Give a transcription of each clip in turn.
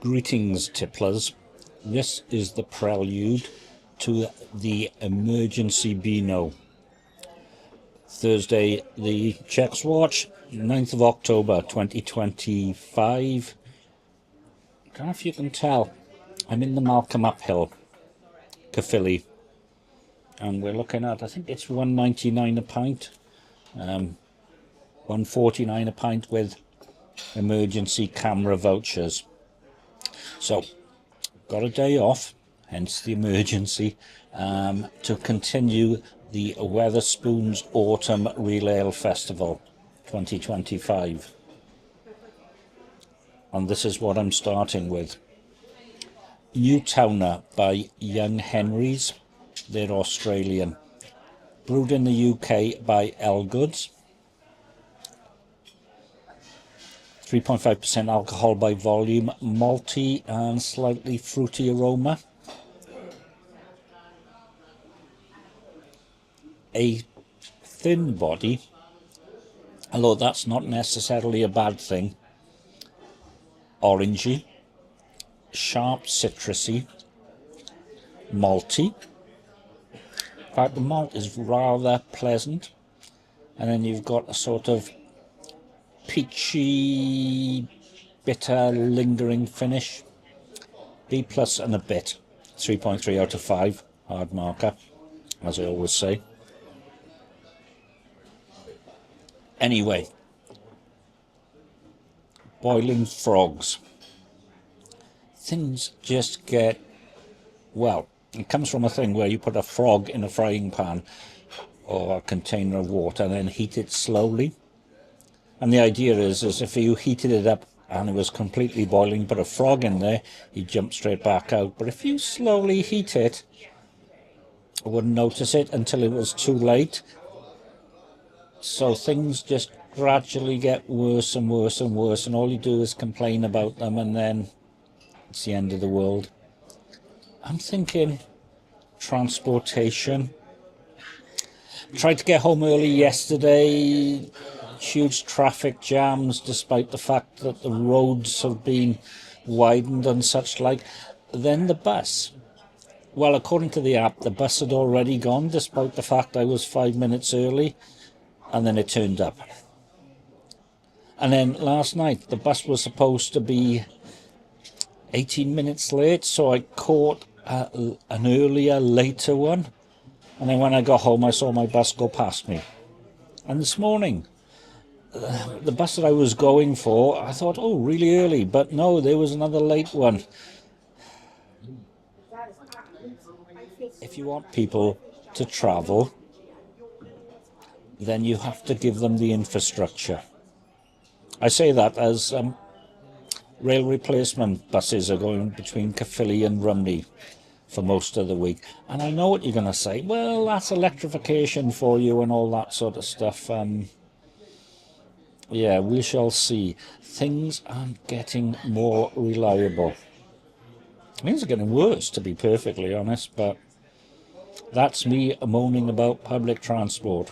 Greetings, tipplers. This is the prelude to the emergency Beano. Thursday, the checks watch, 9th of October 2025. I don't know if you can tell, I'm in the Malcolm uphill, Caerphilly, and we're looking at, I think it's £1.99 a pint, £1.49 a pint with emergency camera vouchers. So, got a day off, hence the emergency, to continue the Wetherspoon's Autumn Real Ale Festival 2025. And this is what I'm starting with. Newtowner by Young Henrys. They're Australian. Brewed in the UK by Elgoods. 3.5% alcohol by volume, malty and slightly fruity aroma. A thin body, although that's not necessarily a bad thing. Orangey, sharp citrusy, malty. In fact, the malt is rather pleasant. And then you've got a sort of peachy, bitter, lingering finish. B plus and a bit. 3.3 out of 5. Hard marker, as I always say. Anyway. Boiling frogs. Things just get, well, it comes from a thing where you put a frog in a frying pan or a container of water and then heat it slowly. And the idea is if you heated it up and it was completely boiling, put a frog in there, he'd jump straight back out. But if you slowly heat it, I wouldn't notice it until it was too late. So things just gradually get worse and worse and worse, and all you do is complain about them, and then it's the end of the world. I'm thinking transportation. Tried to get home early yesterday. Huge traffic jams, despite the fact that the roads have been widened and such like. Then the bus. Well, according to the app, the bus had already gone, despite the fact I was 5 minutes early, and then it turned up. And then last night, the bus was supposed to be 18 minutes late, so I caught an earlier, later one. And then when I got home, I saw my bus go past me. And this morning, the bus that I was going for, I thought, oh, really early. But no, there was another late one. If you want people to travel, then you have to give them the infrastructure. I say that as rail replacement buses are going between Caerphilly and Rumney for most of the week. And I know what you're going to say. Well, that's electrification for you and all that sort of stuff. Yeah, we shall see. Things aren't getting more reliable. Things are getting worse, to be perfectly honest, but that's me moaning about public transport,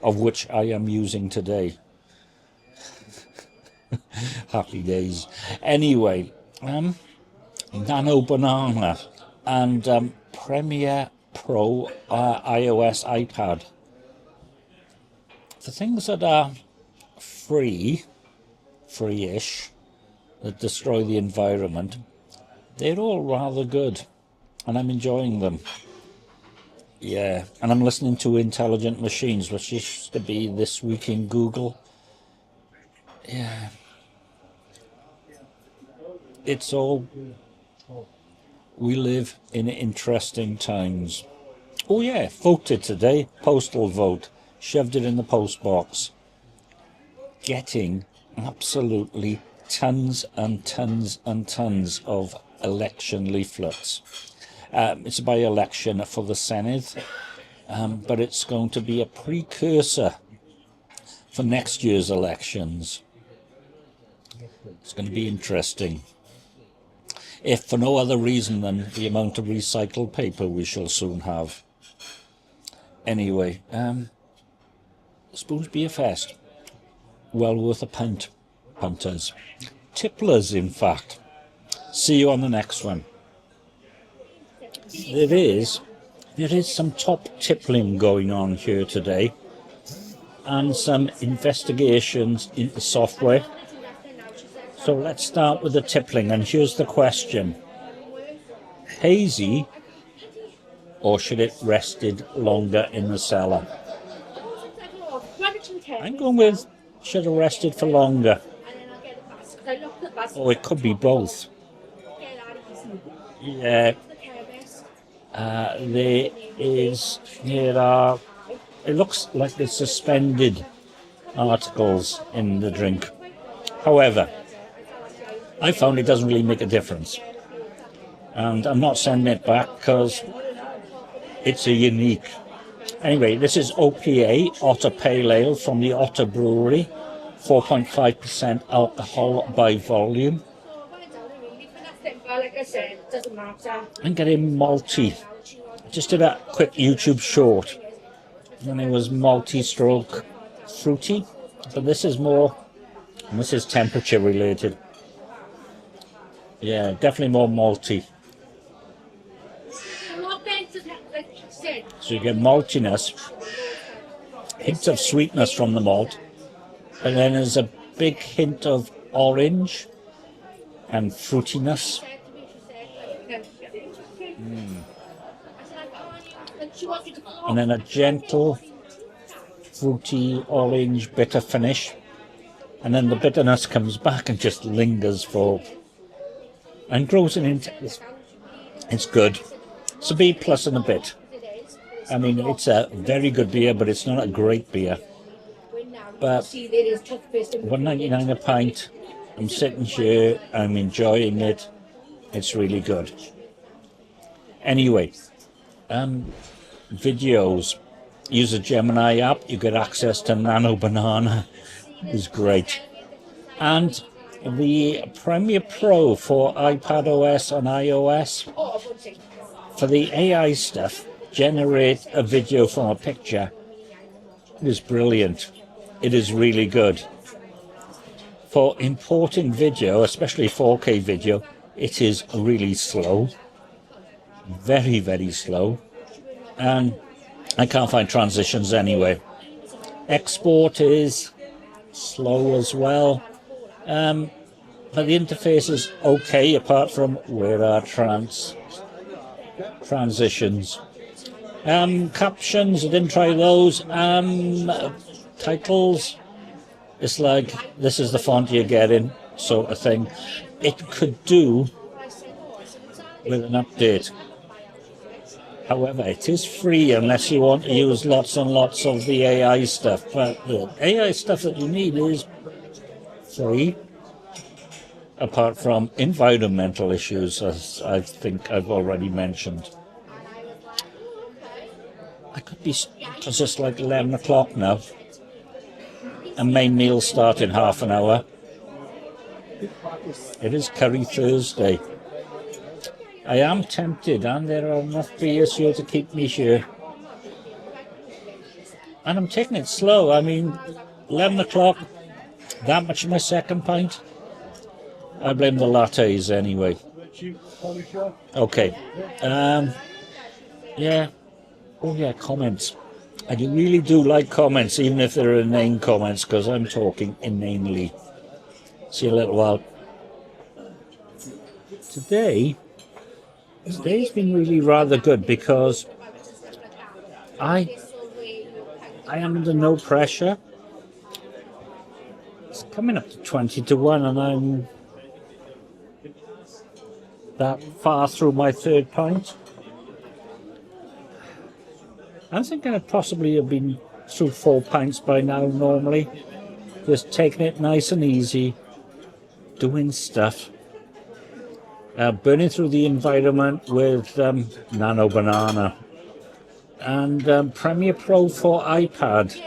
of which I am using today. Happy days. Anyway, Nano Banana and Premiere Pro iOS iPad. The things that are free-ish, that destroy the environment, they're all rather good, and I'm enjoying them. Yeah, and I'm listening to Intelligent Machines, which used to be This Week in Google. Yeah. It's all... We live in interesting times. Oh yeah, voted today. Postal vote. Shoved it in the post box. Getting absolutely tons and tons and tons of election leaflets. It's a by-election for the Senate, but it's going to be a precursor for next year's elections. It's going to be interesting. If for no other reason than the amount of recycled paper we shall soon have. Anyway, Spoons Beer Fest. Well worth a pint, punters. Tipplers, in fact. See you on the next one. There is some top tippling going on here today, and some investigations into software. So let's start with the tippling, and here's the question: hazy, or should it rested longer in the cellar? I'm going with should have rested for longer. Or it could be both. Yeah. It looks like there's suspended articles in the drink. However, I found it doesn't really make a difference. And I'm not sending it back because it's a unique. Anyway, this is OPA, Otter Pale Ale from the Otter Brewery. 4.5% alcohol by volume. I'm getting malty. Just did a quick YouTube short, and it was multi-stroke fruity, but this is more, and this is temperature related. Yeah, definitely more malty. So you get maltiness, hints of sweetness from the malt, and then there's a big hint of orange and fruitiness. And then a gentle, fruity, orange, bitter finish. And then the bitterness comes back and just lingers for, and grows into, it's good. It's a B plus and a bit. I mean, it's a very good beer, but it's not a great beer. But $1.99 a pint. I'm sitting here, I'm enjoying it. It's really good. Anyway, videos. Use a Gemini app. You get access to Nano Banana. It's great. And the Premiere Pro for iPad OS and iOS. For the AI stuff, generate a video from a picture. It is brilliant. It is really good. For importing video, especially 4K video, it is really slow. Very, very slow. And I can't find transitions anyway. Export is slow as well. But the interface is okay, apart from where are transitions. Captions, I didn't try those. Titles, it's like, this is the font you're getting, sort of thing. It could do with an update. However, it is free unless you want to use lots and lots of the AI stuff. But the AI stuff that you need is free, apart from environmental issues, as I think I've already mentioned. I could be, because it's like 11 o'clock now. And main meal start in half an hour. It is Curry Thursday. I am tempted, and there are enough beers here to keep me here. And I'm taking it slow. I mean, 11 o'clock, that much of my second pint. I blame the lattes anyway. Okay. Yeah. Oh yeah, comments. I really do like comments, even if they're inane comments, because I'm talking inanely. See you in a little while. Today's been really rather good because I am under no pressure. It's coming up to 20 to 1 and I'm that far through my third pint. I'm thinking I'd possibly have been through 4 pints by now normally. Just taking it nice and easy, doing stuff. Burning through the environment with Nano Banana and Premiere Pro for iPad.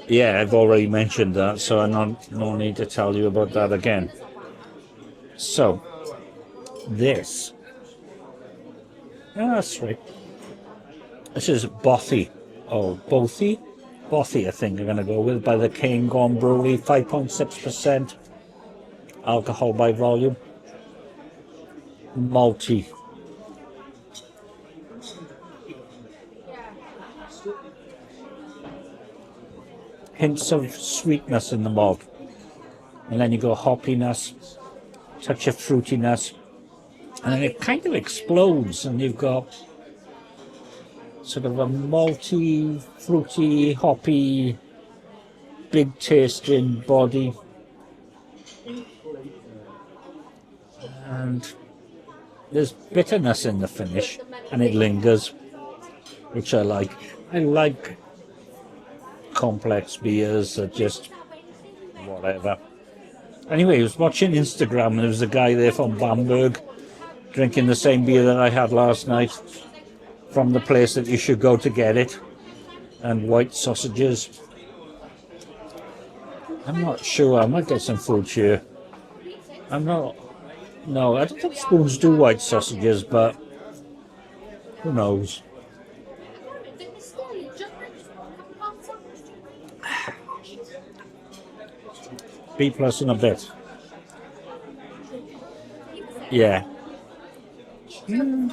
Yeah, I've already mentioned that, so I no need to tell you about that again. So, this. That's right. This is Bothy, or Bothy? Bothy, I think I'm going to go with, by the Cairngorm Brewery, 5.6%. alcohol by volume. Malty. Hints of sweetness in the malt. And then you go hoppiness, touch of fruitiness. And then it kind of explodes and you've got sort of a malty, fruity, hoppy, big tasting body. And there's bitterness in the finish and it lingers, which I like. I like complex beers that just whatever. Anyway, I was watching Instagram and there was a guy there from Bamberg drinking the same beer that I had last night from the place that you should go to get it, and white sausages. I'm not sure, I might get some food here. No, I don't think Spoons do white sausages, but who knows. B plus and a bit. Yeah. Run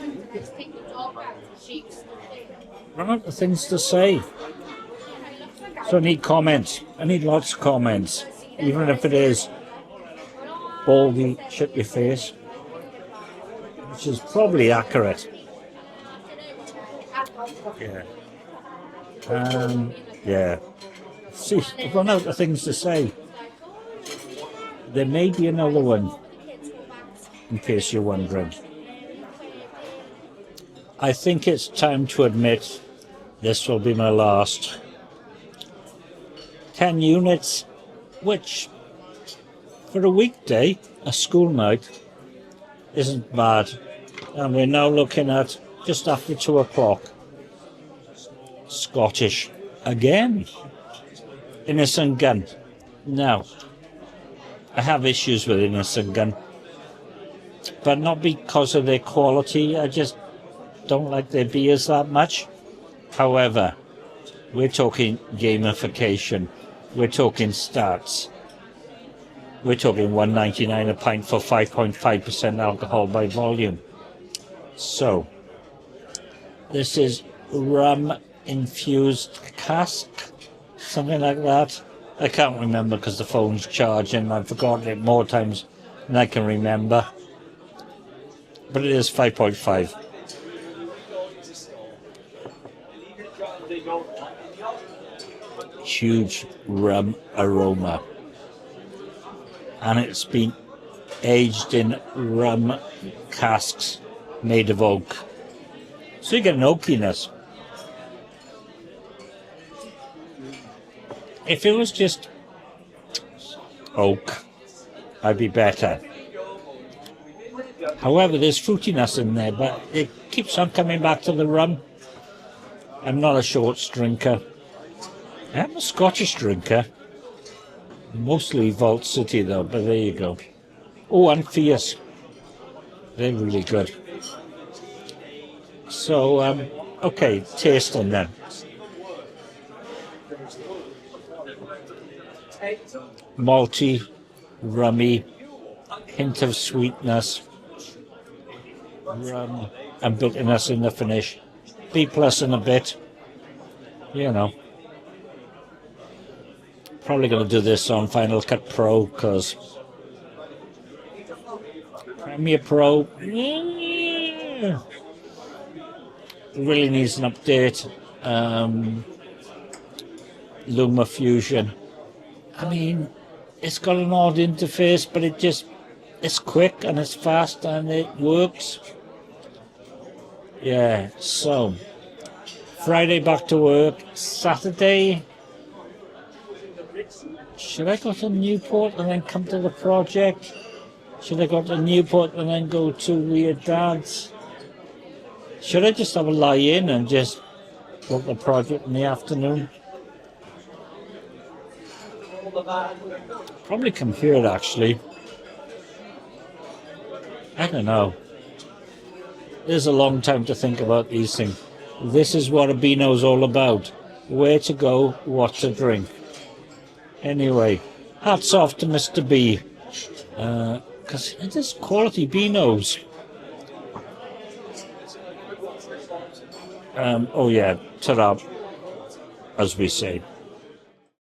out of things to say. So I need comments. I need lots of comments. Even if it is baldy, shut your face. Which is probably accurate. Yeah. Yeah. See, I've run out of things to say. There may be another one, in case you're wondering. I think it's time to admit this will be my last. 10 units, which for a weekday, a school night, isn't bad. And we're now looking at just after 2 o'clock. Scottish again. Innocent Gun. Now, I have issues with Innocent Gun, but not because of their quality. I just don't like their beers that much. However, we're talking gamification. We're talking stats. We're talking $1.99 a pint for 5.5% alcohol by volume. So, this is rum infused cask, something like that. I can't remember because the phone's charging. I've forgotten it more times than I can remember. But it is 5.5. Huge rum aroma. And it's been aged in rum casks made of oak. So you get an oakiness. If it was just oak, I'd be better. However, there's fruitiness in there, but it keeps on coming back to the rum. I'm not a shorts drinker. I am a Scottish drinker. Mostly Vault City though, but there you go. Oh, and Fierce. They're really good. So, okay, tasting then. Malty, rummy, hint of sweetness, rum and bitterness in the finish. B plus and a bit, you know. Probably going to do this on Final Cut Pro because Premiere Pro really needs an update. Luma Fusion, I mean, it's got an odd interface, but it's quick and it's fast and it works. Yeah, so Friday back to work. Saturday, should I go to Newport and then come to the project? Should I go to Newport and then go to Weird Dad's? Should I just have a lie in and just book the project in the afternoon? Probably come here actually. I don't know. There's a long time to think about these things. This is what a Beano's all about. Where to go, what to drink. Anyway, hats off to Mr. B. because it is quality Beanos. Oh yeah, ta-ra, as we say.